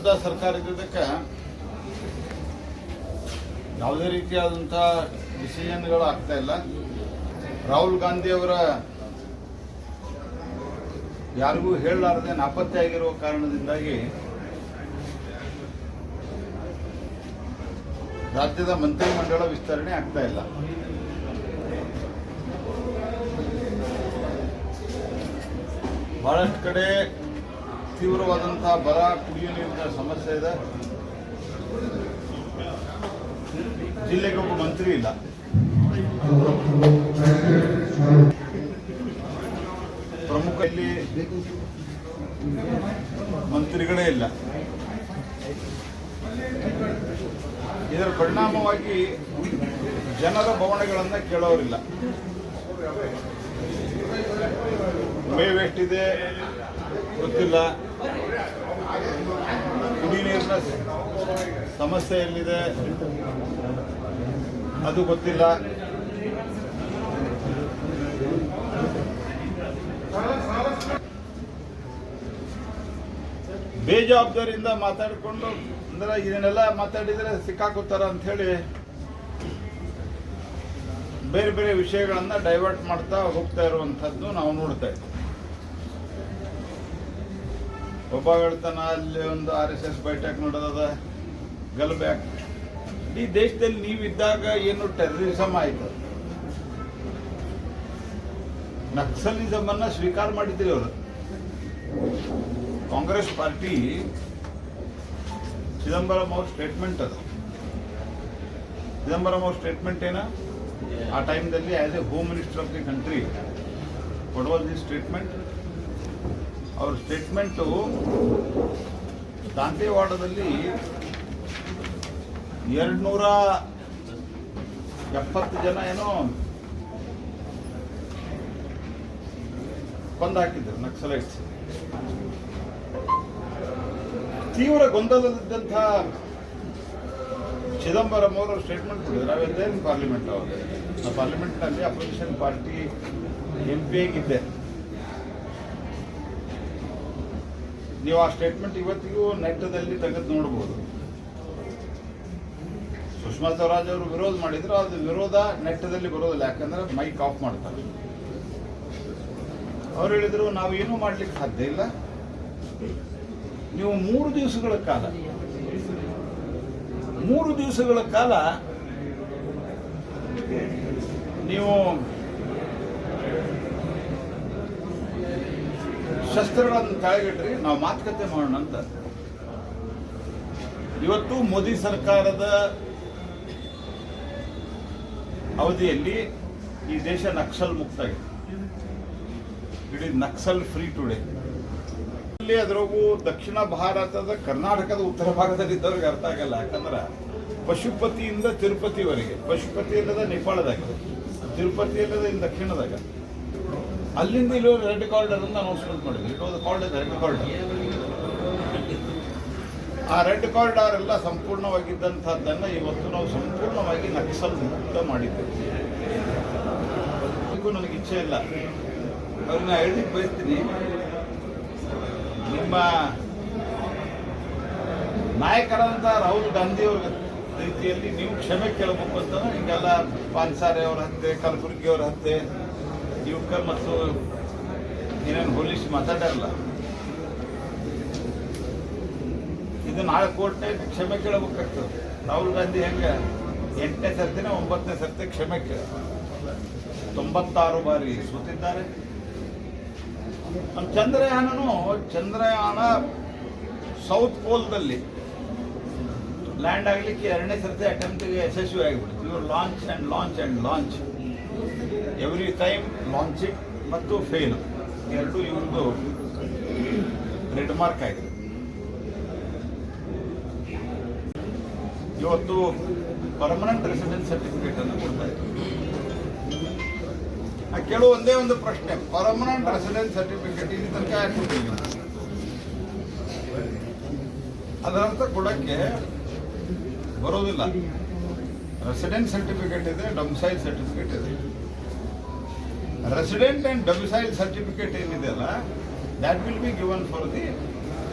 ವಿರೋಧ ಸರ್ಕಾರ ಇದ್ದದಕ್ಕೆ ಯಾವುದೇ ರೀತಿಯಾದಂಥ ಡಿಸಿಷನ್ಗಳು ಆಗ್ತಾ ಇಲ್ಲ. ರಾಹುಲ್ ಗಾಂಧಿ ಅವರ ಯಾರಿಗೂ ಹೇಳಲಾರದೆ ನಾಪತ್ತೆ ಆಗಿರುವ ಕಾರಣದಿಂದಾಗಿ ರಾಜ್ಯದ ಮಂತ್ರಿಮಂಡಲ ವಿಸ್ತರಣೆ ಆಗ್ತಾ ಇಲ್ಲ. ಬಹಳಷ್ಟು ಕಡೆ ತೀವ್ರವಾದಂತಹ ಬರ, ಕುಡಿಯುವ ನೀರಿನ ಸಮಸ್ಯೆ ಇದೆ. ಜಿಲ್ಲೆಗೆ ಒಬ್ಬ ಮಂತ್ರಿ ಇಲ್ಲ. ಪ್ರಮುಖ ಇಲ್ಲಿ ಮಂತ್ರಿಗಳೇ ಇಲ್ಲ. ಇದರ ಪರಿಣಾಮವಾಗಿ ಜನರ ಭವನಗಳನ್ನು ಕೇಳೋರಿಲ್ಲ. ಮೇವೆಷ್ಟಿದೆ ಗೊತ್ತಿಲ್ಲ, ಕುಡಿ ನೀರಿನ ಸಮಸ್ಯೆ ಎಲ್ಲಿದೆ ಅದು ಗೊತ್ತಿಲ್ಲ. ಬೇಜವಾಬ್ದಾರಿಯಿಂದ ಮಾತಾಡಿಕೊಂಡು ಅಂದ್ರೆ ಇದನ್ನೆಲ್ಲ ಮಾತಾಡಿದರೆ ಸಿಕ್ಕಾಕೋತಾರ ಅಂತ ಹೇಳಿ ಬೇರೆ ಬೇರೆ ವಿಷಯಗಳನ್ನ ಡೈವರ್ಟ್ ಮಾಡ್ತಾ ಹೋಗ್ತಾ ಇರುವಂಥದ್ದು ನಾವು ನೋಡ್ತಾ ಇದ್ದೀವಿ. ಒಬ್ಬ ಹೇಳ್ತಾನ ಅಲ್ಲಿ ಒಂದು RSS ಬೈಠಕ್ ನೋಡೋದ ಗಲಭೆ ಆಗ್ತದೆ. ಈ ದೇಶದಲ್ಲಿ ನೀವಿದ್ದಾಗ ಏನು ಟೆರರಿಸಮ್ ಆಯ್ತು, ನಕ್ಸಲಿಸಮ್ ಅನ್ನ ಸ್ವೀಕಾರ ಮಾಡಿದ್ರಿ ಅವರು. ಕಾಂಗ್ರೆಸ್ ಪಾರ್ಟಿ ಚಿದಂಬರಂ ಅವ್ರ ಸ್ಟೇಟ್ಮೆಂಟ್ ಅದು. ಚಿದಂಬರಂ ಅವ್ರ ಸ್ಟೇಟ್ಮೆಂಟ್ ಏನ ಆ ಟೈಮ್ದಲ್ಲಿ as a home minister of the country what was the statement? ಅವ್ರ ಸ್ಟೇಟ್ಮೆಂಟು ದಾಂತೆವಾಡದಲ್ಲಿ 270 ಜನ ಏನೋ ಕೊಂದು ಹಾಕಿದ್ರು ನಕ್ಸಲೈಟ್ಸ್. ತೀವ್ರ ಗೊಂದಲದಿದ್ದಂಥ ಚಿದಂಬರಂ ಅವರು ಸ್ಟೇಟ್ಮೆಂಟ್ ಕೊಟ್ಟಿದ್ರು. ನಾವೆಲ್ಲೇನು ಪಾರ್ಲಿಮೆಂಟ್ ಅವರು ಆ ಪಾರ್ಲಿಮೆಂಟ್ನಲ್ಲಿ ಅಪೋಸಿಷನ್ ಪಾರ್ಟಿ MP ಆಗಿದ್ದೆ. ನೀವು ಆ ಸ್ಟೇಟ್ಮೆಂಟ್ ಇವತ್ತಿಗೂ ನೆಟ್ಟದಲ್ಲಿ ತೆಗೆದು ನೋಡ್ಬೋದು. ಸುಷ್ಮಾ ಸ್ವರಾಜ್ ಅವರು ವಿರೋಧ ಮಾಡಿದ್ರು, ಅದು ವಿರೋಧ ನೆಟ್ಟದಲ್ಲಿ ಬರೋದಿಲ್ಲ, ಯಾಕಂದ್ರೆ ಮೈಕ್ ಆಫ್ ಮಾಡ್ತಾರೆ. ಅವ್ರು ಹೇಳಿದ್ರು ನಾವು ಏನೂ ಮಾಡ್ಲಿಕ್ಕೆ ಸಾಧ್ಯ ಇಲ್ಲ, ನೀವು 3 ದಿವಸಗಳ ಕಾಲ ನೀವು ಶಸ್ತ್ರಗಳನ್ನು ಕೆಳಗಿಟ್ರಿ, ನಾವು ಮಾತುಕತೆ ಮಾಡೋಣ ಅಂತ. ಇವತ್ತು ಮೋದಿ ಸರ್ಕಾರದ ಅವಧಿಯಲ್ಲಿ ಈ ದೇಶ ನಕ್ಸಲ್ ಮುಕ್ತ ಆಗಿದೆ. It is Naxal free today. ಇಲ್ಲಿ ಅದರಗೂ ದಕ್ಷಿಣ ಭಾರತದ ಕರ್ನಾಟಕದ ಉತ್ತರ ಭಾಗದಲ್ಲಿ ಇದ್ದವ್ರಿಗೆ ಅರ್ಥ ಆಗಲ್ಲ. ಯಾಕಂದ್ರೆ ಪಶುಪತಿಯಿಂದ ತಿರುಪತಿವರೆಗೆ, ಪಶುಪತಿ ಇಲ್ಲದ ನೇಪಾಳದಾಗ, ತಿರುಪತಿ ಇಲ್ಲದ ಇನ್ನು ದಕ್ಷಿಣದಾಗ, ಅಲ್ಲಿಂದ ಇಲ್ಲಿ ರೆಡ್ ಕಾರ್ಡರ್ ಅಂತ ಅನೌನ್ಸ್ಮೆಂಟ್ ಮಾಡಿದ್ರು. It was called red cadre. ಆ ರೆಡ್ ಕಾರ್ಡರ್ ಎಲ್ಲ ಸಂಪೂರ್ಣವಾಗಿದ್ದಂಥದ್ದನ್ನು ಇವತ್ತು ನಾವು ಸಂಪೂರ್ಣವಾಗಿ ನಕ್ಸಲ್ ಮುಕ್ತ ಮಾಡಿದ್ದೇವೆ. ನನಗೆ ಇಚ್ಛೆ ಇಲ್ಲ, ಅವ್ರನ್ನ ಹೇಳಲಿಕ್ಕೆ ಬಯಸ್ತೀನಿ, ನಿಮ್ಮ ನಾಯಕರಂತ ರಾಹುಲ್ ಗಾಂಧಿ ಅವ್ರ ರೀತಿಯಲ್ಲಿ ನೀವು ಕ್ಷಮೆ ಕೇಳಬೇಕು ಅಂತ. ಈಗೆಲ್ಲ ಪಾನ್ಸಾರೆ ಅವ್ರ ಹತ್ಯೆ, ಕಲಬುರ್ಗಿ ಅವ್ರ ಹತ್ಯೆ, ಯುವಕರ್ ಮತ್ತು ಏನೇನು ಹೋಲಿಸಿ ಮಾತಾಡಲ್ಲ, ಇದು ನಾಳೆ ಕೋರ್ಟ್ನಾಗ ಕ್ಷಮೆ ಕೇಳಬೇಕಾಗ್ತದೆ. ರಾಹುಲ್ ಗಾಂಧಿ ಹೆಂಗೆ 8ನೇ ಸರ್ತಿನ 9ನೇ ಸರ್ತಿ ಕ್ಷಮೆ ಕೇಳ, 96 ಬಾರಿ ಸೋತಿದ್ದಾರೆ. ನಮ್ಮ ಚಂದ್ರಯಾನ ಸೌತ್ ಪೋಲ್ದಲ್ಲಿ ಲ್ಯಾಂಡ್ ಆಗಲಿಕ್ಕೆ 2ನೇ ಸರ್ತಿ ಅಟೆಂಪ್ಟಿಗೆ ಯಶಸ್ವಿ ಆಗಿಬಿಡ್ತು. ಇವರು launch and launch every time launching ಮತ್ತು ಫೇಲ್ ಎರಡೂ ಇವ್ರದ್ದು ರೆಡ್ ಮಾರ್ಕ್ ಆಗಿದೆ. ಇವತ್ತು ಪರ್ಮನೆಂಟ್ ರೆಸಿಡೆನ್ಸ್ ಸರ್ಟಿಫಿಕೇಟ್ ಅನ್ನು ಕೊಡ್ತಾ ಇದ್ದಾರೆ. ಕೇಳುವ ಒಂದೇ ಒಂದು ಪ್ರಶ್ನೆ, ಪರ್ಮನೆಂಟ್ ರೆಸಿಡೆನ್ಸ್ ಸರ್ಟಿಫಿಕೇಟ್ ಇಲ್ಲಿ ತನಕ ಯಾಕೆ ಕೊಟ್ಟಿಲ್ಲ? ಅದರರ್ಥ ಕೊಡಕ್ಕೆ ಬರೋದಿಲ್ಲ. ರೆಸಿಡೆನ್ಸ್ ಸರ್ಟಿಫಿಕೇಟ್ ಇದೆ, ಡೊಮಿಸೈಲ್ ಸರ್ಟಿಫಿಕೇಟ್ ಇದೆ. ರೆಸಿಡೆಂಟ್ ಅಂಡ್ ಡೊಮಿಸೈಲ್ ಸರ್ಟಿಫಿಕೇಟ್ ಏನಿದೆ ಅಲ್ಲ, that will be given for the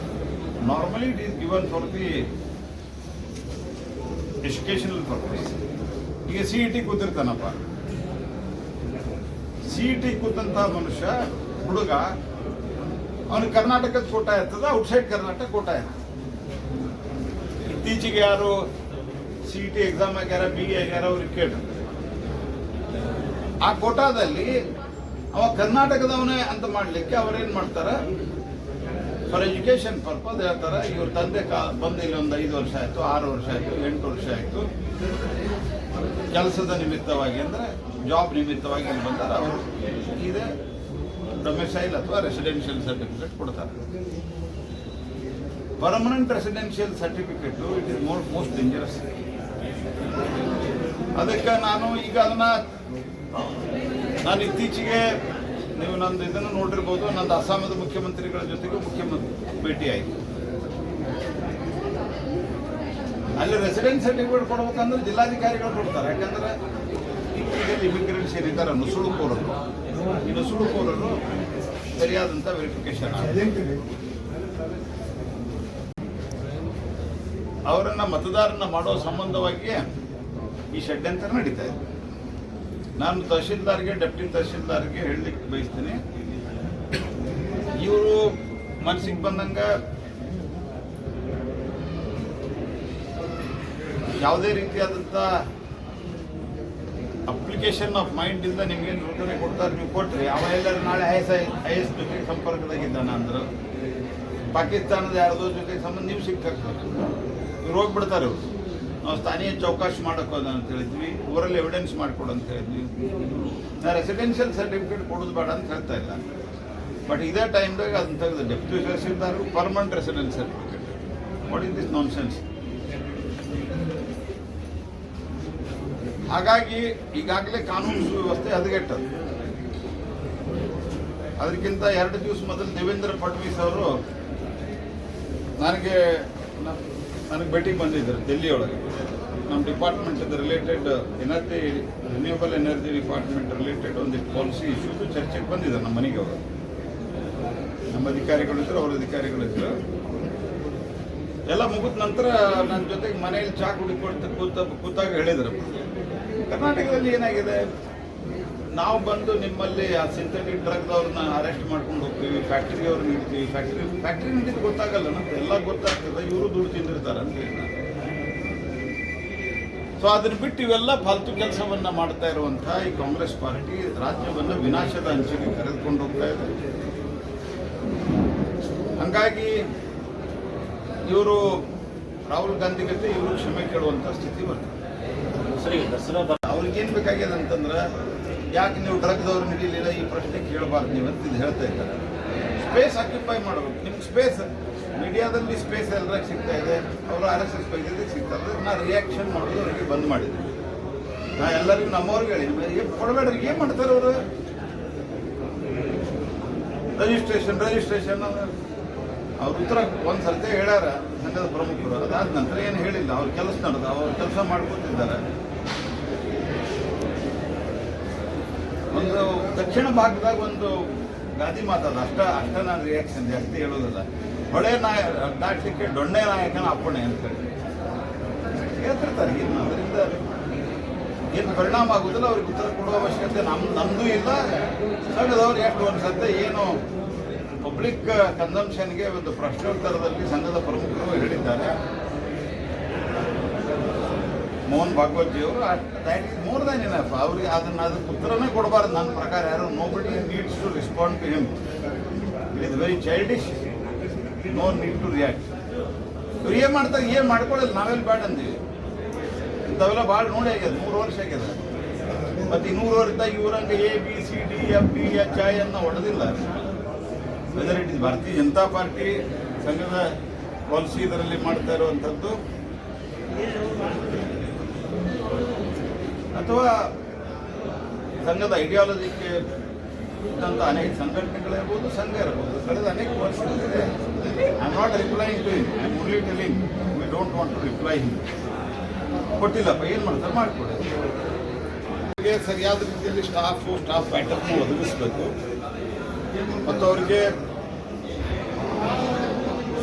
Normally it is given for the educational purpose. ಈಗ ಸಿ ಇ ಟಿ ಕೂತಿರ್ತಾನಪ್ಪ, ಸಿ ಇ ಟಿ ಕೂತಂಥ ಮನುಷ್ಯ ಹುಡುಗ ಅವನು ಕರ್ನಾಟಕದ ಕೋಟ ಇರ್ತದೆ, ಔಟ್ಸೈಡ್ ಕರ್ನಾಟಕ ಕೋಟ ಇರ್ತದೆ. ಇತ್ತೀಚೆಗೆ ಯಾರು ಸಿ ಇ ಟಿ ಎಕ್ಸಾಮ್ ಆಗ್ಯಾರ, ಬಿ ಎ ಆಗ್ಯಾರ, ಅವ್ರಿಗೆ ಕೇಳಿ ಆ ಕೋಟಾದಲ್ಲಿ ಅವ ಕರ್ನಾಟಕದವನೇ ಅಂತ ಮಾಡಲಿಕ್ಕೆ ಅವ್ರೇನು ಮಾಡ್ತಾರೆ, ಫಾರ್ ಎಜುಕೇಷನ್ ಪರ್ಪಸ್ ಹೇಳ್ತಾರೆ, ಇವ್ರ ತಂದೆ ಬಂದು ಇಲ್ಲಿ ಒಂದು 5 ವರ್ಷ ಆಯಿತು, 6 ವರ್ಷ ಆಯಿತು, 8 ವರ್ಷ ಆಯಿತು, ಕೆಲಸದ ನಿಮಿತ್ತವಾಗಿ ಅಂದರೆ ಜಾಬ್ ನಿಮಿತ್ತವಾಗಿ ಇಲ್ಲಿ ಬಂದರೆ ಅವರು ಇದೆ ಡೊಮೆಸೈಲ್ ಅಥವಾ ರೆಸಿಡೆನ್ಷಿಯಲ್ ಸರ್ಟಿಫಿಕೇಟ್ ಕೊಡ್ತಾರೆ. Permanent residential certificate it is most dangerous. ಅದಕ್ಕೆ ನಾನು ಈಗ ನಾನು ಇತ್ತೀಚೆಗೆ ನೀವು ನಂದು ಇದನ್ನು ನೋಡಿರ್ಬೋದು, ನಂದು ಅಸ್ಸಾಮದ ಮುಖ್ಯಮಂತ್ರಿಗಳ ಜೊತೆಗೂ ಭೇಟಿ ಆಯಿತು. ಅಲ್ಲಿ ರೆಸಿಡೆನ್ಸ್ ಸರ್ಟಿಫಿಕೇಟ್ ಕೊಡ್ಬೇಕಂದ್ರೆ ಜಿಲ್ಲಾಧಿಕಾರಿಗಳು ಕೊಡ್ತಾರೆ. ಯಾಕಂದ್ರೆ ಈಗ ಇಮಿಗ್ರೆಂಟ್ಸ್ ಏನಿದ್ದಾರೆ ನುಸುಳುಕೋರರು, ಈ ನುಸುಳುಕೋರರು ಸರಿಯಾದಂಥ ವೆರಿಫಿಕೇಶನ್ ಅವರನ್ನು ಮತದಾರನ ಮಾಡೋ ಸಂಬಂಧವಾಗಿ ಈ ಷಡ್ಯಂತ್ರ ನಡೀತಾ ಇದೆ. ನಾನು ತಹಶೀಲ್ದಾರ್ಗೆ, ಡೆಪ್ಟಿ ತಹಶೀಲ್ದಾರ್ಗೆ ಹೇಳಲಿಕ್ಕೆ ಬಯಸ್ತೀನಿ, ಇವರು ಮನಸ್ಸಿಗೆ ಬಂದಂಗೆ ಯಾವುದೇ ರೀತಿಯಾದಂಥ ಅಪ್ಲಿಕೇಶನ್ ಆಫ್ ಮೈಂಡ್ ಇಂದ ನಿಮ್ಗೇನು ರೂಢನೆ ಕೊಡ್ತಾರೆ, ನೀವು ಕೊಟ್ಟರೆ ಅವ ಎಲ್ಲರೂ ನಾಳೆ ಐ ಎಸ್ ಜೊತೆ ಸಂಪರ್ಕದಾಗಿದ್ದಾನ ಅಂದ್ರೆ ಪಾಕಿಸ್ತಾನದ ಯಾರ್ದೋ ಜೊತೆ ಸಂಬಂಧ ನೀವು ಸಿಕ್ಕಾಕ್ಬೇಕು. ಇವ್ರು ಹೋಗ್ಬಿಡ್ತಾರೆ. ಇವರು ನಾವು ಸ್ಥಾನೀಯ ಚೌಕಾಶಿ ಮಾಡೋಕ್ಕೋದ ಅಂತ ಹೇಳಿದ್ವಿ, ಊರಲ್ಲಿ ಎವಿಡೆನ್ಸ್ ಮಾಡಿಕೊಡು ಅಂತ ಹೇಳಿದ್ವಿ. ನಾ ರೆಸಿಡೆನ್ಷಿಯಲ್ ಸರ್ಟಿಫಿಕೇಟ್ ಕೊಡೋದು ಬೇಡ ಅಂತ ಹೇಳ್ತಾ ಇಲ್ಲ, ಬಟ್ ಇದೇ ಟೈಮ್ದಾಗ ಅದನ್ನ ತೆಗೆದು deputy tahsildar permanent residence certificate. What is this non sense? ಹಾಗಾಗಿ ಈಗಾಗಲೇ ಕಾನೂನು ಸುವ್ಯವಸ್ಥೆ ಹದಗೆಟ್ಟದು. ಅದಕ್ಕಿಂತ 2 ದಿವಸ ಮೊದಲು ದೇವೇಂದ್ರ ಫಡ್ನವೀಸ್ ಅವರು ನನಗೆ ಭೇಟಿಗೆ ಬಂದಿದ್ದರು ಡೆಲ್ಲಿಯೊಳಗೆ. ನಮ್ಮ department related energy, renewable energy department related ಒಂದಿಷ್ಟು ಪಾಲಿಸಿ ಇಶ್ಯೂದು ಚರ್ಚೆಗೆ ಬಂದಿದ್ದಾರೆ ನಮ್ಮ ಮನೆಗೆ. ಅವರು ನಮ್ಮ ಅಧಿಕಾರಿಗಳಿದ್ರು, ಅವ್ರ ಅಧಿಕಾರಿಗಳಿದ್ರು. ಎಲ್ಲ ಮುಗಿದ ನಂತರ ನನ್ನ ಜೊತೆಗೆ ಮನೆಯಲ್ಲಿ ಚಾ ಕುಡಿಕೊಳ್ತಾ ಕೂತಾಗ ಹೇಳಿದ್ರು, ಕರ್ನಾಟಕದಲ್ಲಿ ಏನಾಗಿದೆ, ನಾವು ಬಂದು ನಿಮ್ಮಲ್ಲಿ ಆ ಸಿಂಥೆಟಿಕ್ ಡ್ರಗ್ದವ್ರನ್ನ ಅರೆಸ್ಟ್ ಮಾಡ್ಕೊಂಡು ಹೋಗ್ತೀವಿ, ಫ್ಯಾಕ್ಟ್ರಿಯವ್ರನ್ನ ಇಡ್ತೀವಿ, ಫ್ಯಾಕ್ಟ್ರಿ ನಿಂತಿದ್ದು ಗೊತ್ತಾಗಲ್ಲ, ನಮ್ಗೆ ಎಲ್ಲ ಗೊತ್ತಾಗ್ತದೆ, ಇವರು ದುಡ್ಡು ತಿಂದಿರ್ತಾರೆ ಅಂತ ಹೇಳಿ. ಸೊ ಅದನ್ನ ಬಿಟ್ಟು ಇವೆಲ್ಲ ಫಾಲ್ತು ಕೆಲಸವನ್ನ ಮಾಡ್ತಾ ಇರುವಂಥ ಈ ಕಾಂಗ್ರೆಸ್ ಪಾರ್ಟಿ ರಾಜ್ಯವನ್ನು ವಿನಾಶದ ಅಂಚಿಗೆ ಕರೆದುಕೊಂಡು ಹೋಗ್ತಾ ಇದೆ. ಹಂಗಾಗಿ ಇವರು ರಾಹುಲ್ ಗಾಂಧಿ ಜೊತೆ ಇವರು ಕ್ಷಮೆ ಕೇಳುವಂಥ ಸ್ಥಿತಿ ಬರ್ತದೆ. ಸರಿ, ದಸರಾ ಅವ್ರಿಗೇನು ಬೇಕಾಗ್ಯದ ಅಂತಂದ್ರೆ, ಯಾಕೆ ನೀವು ಡ್ರಗ್ದವ್ರು ಹಿಡಿಲಿಲ್ಲ ಈ ಪ್ರಶ್ನೆ ಕೇಳಬಾರ್ದು ನೀವು ಅಂತ ಇದು ಹೇಳ್ತಾ ಇದ್ದಾರೆ. ಸ್ಪೇಸ್ ಆಕ್ಯುಪೈ ಮಾಡಬೇಕು. ನಿಮ್ಗೆ ಸ್ಪೇಸ್ ಮೀಡಿಯಾದಲ್ಲಿ ಸ್ಪೇಸ್ ಎಲ್ಲರಾಗ ಸಿಗ್ತಾ ಇದೆ, ಅವರು RSS ಬಗ್ಗೆ ಸಿಗ್ತಾರೆ. ನಾ ರಿಯಾಕ್ಷನ್ ಮಾಡೋದು ಅವರಿಗೆ ಬಂದ್ ಮಾಡಿದ್ದೀನಿ. ನಾ ಎಲ್ಲರಿಗೂ ನಮ್ಮವ್ರಿಗೆ ಹೇಳಿ ಕೊಡಬೇಡ್ರಿ, ಏನು ಮಾಡ್ತಾರೆ ಅವರು? ರಿಜಿಸ್ಟ್ರೇಷನ್ ಅವ್ರ ಉತ್ತರ ಒಂದು ಸರ್ತಿ ಹೇಳ್ಯಾರ ಸಂಘದ ಪ್ರಮುಖರು. ಅದಾದ ನಂತರ ಏನು ಹೇಳಿಲ್ಲ. ಅವ್ರ ಕೆಲಸ ನಡೆದ, ಅವ್ರ ಕೆಲಸ ಮಾಡ್ಕೊತಿದ್ದಾರೆ. ಒಂದು ದಕ್ಷಿಣ ಭಾಗದಾಗ ಒಂದು ಗಾದಿ ಮಾತದ, ಅಷ್ಟ ನಾನು ರಿಯಾಕ್ಷನ್ ಜಾಸ್ತಿ ಹೇಳೋದಿಲ್ಲ. ಹೊಳೆ ದಾಟಲಿಕ್ಕೆ ದೊಣ್ಣೆ ನಾಯಕನ ಅಪ್ಪಣೆ ಅಂತ ಹೇಳಿ ಹೇಳ್ತಿರ್ತಾರೆ. ಏನು ಅದರಿಂದ ಏನು ಪರಿಣಾಮ ಆಗೋದಿಲ್ಲ, ಅವ್ರಿಗೆ ಉತ್ತರ ಕೊಡುವ ಅವಶ್ಯಕತೆ ನಮ್ಮದು ಇಲ್ಲ. ಸಂಘದವ್ರು ಎಷ್ಟು ಒಂದು ಸದ್ಯ ಏನು ಪಬ್ಲಿಕ್ ಕನ್ಸಂಪ್ಷನ್ಗೆ ಒಂದು ಪ್ರಶ್ನೋತ್ತರದಲ್ಲಿ ಸಂಘದ ಪ್ರಮುಖರು ಹೇಳಿದ್ದಾರೆ. ಮೋಹನ್ ಭಾಗವತ್ ಜಿಯವರು that is more than enough. ಅವ್ರಿಗೆ ಅದಕ್ಕೆ ಉತ್ತರನೇ ಕೊಡಬಾರ್ದು ನನ್ನ ಪ್ರಕಾರ. ಯಾರು nobody needs to respond to him. It is very childish, no need to react. ಇವ್ರು ಏನು ಮಾಡ್ತಾರೆ, ಏನು ಮಾಡ್ಕೊಳ್ಳಿಲ್ಲ, ನಾವೆಲ್ಲಿ ಬೇಡ ಅಂತೀವಿ. ಇಂಥವೆಲ್ಲ ಭಾಳ ನೋಡಿ ಆಗ್ಯದ, 3 ವರ್ಷ ಆಗ್ಯದ. ಮತ್ತು ಈ 100 ವರ್ಷದಾಗ ಇವ್ರಂಗೆ ABCDFGHI ಅನ್ನ ಹೊಡೆದಿಲ್ಲ. ವೆದರ್ ಇಟ್ ಇಸ್ ಭಾರತೀಯ ಜನತಾ ಪಾರ್ಟಿ ಸಂಘದ ಪಾಲಿಸಿ ಇದರಲ್ಲಿ ಮಾಡ್ತಾ ಇರುವಂಥದ್ದು, ಅಥವಾ ಸಂಘದ ಐಡಿಯಾಲಜಿಗೆ ಇದ್ದಂಥ ಅನೇಕ ಸಂಘಟನೆಗಳಿರ್ಬೋದು, ಸಂಘ ಇರ್ಬೋದು, ಕಳೆದ ಅನೇಕ ವರ್ಷಗಳಿದೆ. I am not replying to him, I am only telling we don't want to reply him. ಕೊಟ್ಟಿಲ್ಲಪ್ಪ, ಏನು ಮಾಡ್ತಾರೆ ಮಾಡಿಕೊಡಿ. ಸರಿಯಾದ ರೀತಿಯಲ್ಲಿ ಸ್ಟಾಫ್ ಪ್ಯಾಟರ್ನ್ ಒದಗಿಸ್ಬೇಕು ಮತ್ತು ಅವರಿಗೆ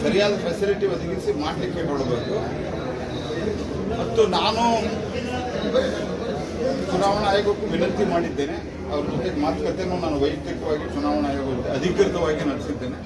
ಸರಿಯಾದ ಫೆಸಿಲಿಟಿ ಒದಗಿಸಿ ಮಾಡಲಿಕ್ಕೆ ಕೊಡಬೇಕು. ಮತ್ತು ನಾನು ಚುನಾವಣಾ ಆಯೋಗಕ್ಕೂ ವಿನಂತಿ ಮಾಡಿದ್ದೇನೆ. ಅವ್ರ ಜೊತೆ ಮಾತುಕತೆಯನ್ನು ನಾನು ವೈಯಕ್ತಿಕವಾಗಿ ಚುನಾವಣಾ ಆಯೋಗಕ್ಕೆ ಅಧಿಕೃತವಾಗಿ ನಡೆಸಿದ್ದೇನೆ.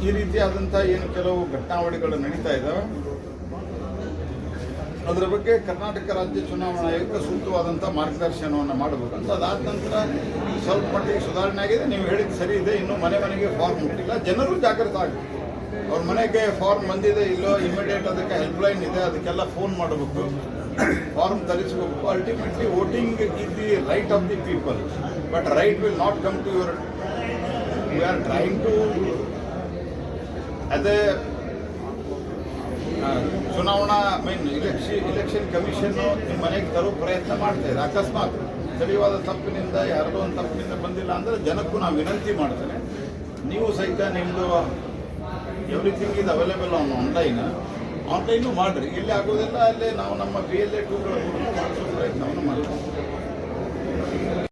ಈ ರೀತಿಯಾದಂಥ ಏನು ಕೆಲವು ಘಟನಾವಳಿಗಳು ನಡೀತಾ ಇದ್ದಾವೆ, ಅದರ ಬಗ್ಗೆ ಕರ್ನಾಟಕ ರಾಜ್ಯ ಚುನಾವಣಾ ಆಯೋಗ ಸೂಕ್ತವಾದಂಥ ಮಾರ್ಗದರ್ಶನವನ್ನು ಮಾಡಬೇಕು ಅಂತ. ಅದಾದ ನಂತರ ಸ್ವಲ್ಪ ಮಟ್ಟಿಗೆ ಸುಧಾರಣೆ ಆಗಿದೆ. ನೀವು ಹೇಳಿದ್ದು ಸರಿ ಇದೆ, ಇನ್ನೂ ಮನೆ ಮನೆಗೆ ಫಾರ್ಮ್ ಮುಟ್ಟಿಲ್ಲ. ಜನರು ಜಾಗೃತ ಆಗಬೇಕು. ಅವ್ರ ಮನೆಗೆ ಫಾರ್ಮ್ ಬಂದಿದೆ ಇಲ್ಲೋ ಇಮಿಡಿಯೇಟ್ ಅದಕ್ಕೆ ಹೆಲ್ಪ್ಲೈನ್ ಇದೆ, ಅದಕ್ಕೆಲ್ಲ ಫೋನ್ ಮಾಡಬೇಕು, ಫಾರ್ಮ್ ತರಿಸ್ಬೇಕು. Ultimately voting is the right of the people, but right will not come to your. We are trying to ಅದೇ ಚುನಾವಣಾ ಇಲೆಕ್ಷನ್ ಕಮಿಷನ್ನು ನಿಮ್ಮ ಮನೆಗೆ ತರೋ ಪ್ರಯತ್ನ ಮಾಡ್ತಾ ಇದೆ. ಅಕಸ್ಮಾತ್ ಸ್ಥಳೀಯವಾದ ತಪ್ಪಿನಿಂದ ಯಾರದೋ ಒಂದು ತಪ್ಪಿನಿಂದ ಬಂದಿಲ್ಲ ಅಂದರೆ ಜನಕ್ಕೂ ನಾವು ವಿನಂತಿ ಮಾಡ್ತೇನೆ, ನೀವು ಸಹಿತ ನಿಮ್ಮದು ಎವ್ರಿಥಿಂಗ್ ಇದು ಅವೈಲೇಬಲ್ ಆನ್ಲೈನು ಮಾಡಿರಿ. ಇಲ್ಲಿ ಆಗೋದಿಲ್ಲ, ಅಲ್ಲೇ ನಾವು ನಮ್ಮ BLA 2 ಮಾಡಿಸೋ ಪ್ರಯತ್ನವನ್ನು